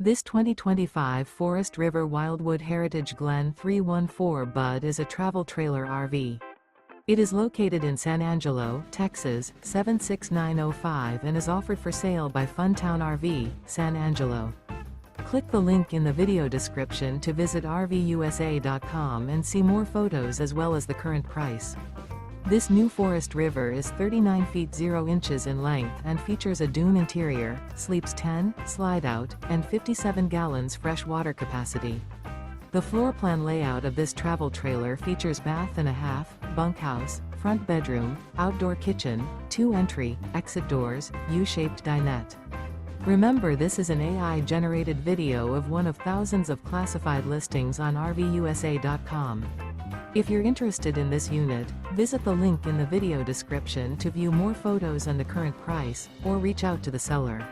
This 2025 Forest River Wildwood Heritage Glen 314 Bud is a travel trailer RV. It is located in San Angelo, Texas, 76905 and is offered for sale by Funtown RV, San Angelo. Click the link in the video description to visit RVUSA.com and see more photos as well as the current price. This new Forest River is 39 feet 0 inches in length and features a dune interior, sleeps 10, slide-out, and 57 gallons fresh water capacity. The floor plan layout of this travel trailer features bath and a half, bunkhouse, front bedroom, outdoor kitchen, 2 entry, exit doors, U-shaped dinette. Remember, this is an AI-generated video of one of thousands of classified listings on RVUSA.com. If you're interested in this unit, visit the link in the video description to view more photos and the current price, or reach out to the seller.